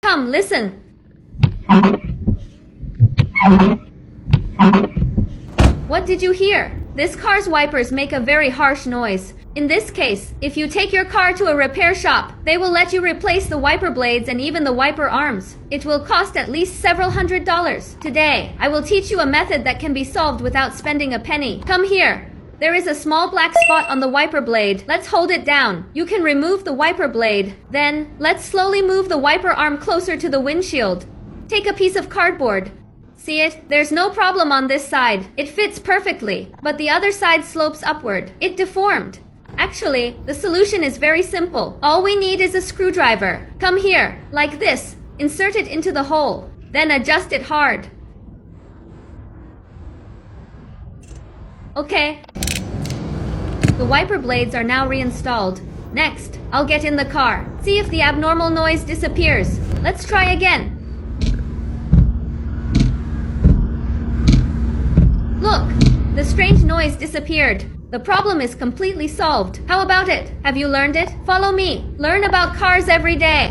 Come, listen. What did you hear? This car's wipers make a very harsh noise. In this case, if you take your car to a repair shop, they will let you replace the wiper blades and even the wiper arms. It will cost at least several $100s. Today, I will teach you a method that can be solved without spending a penny. Come here. There is a small black spot on the wiper blade. Let's hold it down. You can remove the wiper blade. Then, let's slowly move the wiper arm closer to the windshield. Take a piece of cardboard. See it? There's no problem on this side. It fits perfectly. But the other side slopes upward. It deformed. Actually, the solution is very simple. All we need is a screwdriver. Come here, like this. Insert it into the hole. Then adjust it hard. Okay. The wiper blades are now reinstalled. Next, I'll get in the car. See if the abnormal noise disappears. Let's try again. Look, the strange noise disappeared. The problem is completely solved. How about it? Have you learned it? Follow me. Learn about cars every day.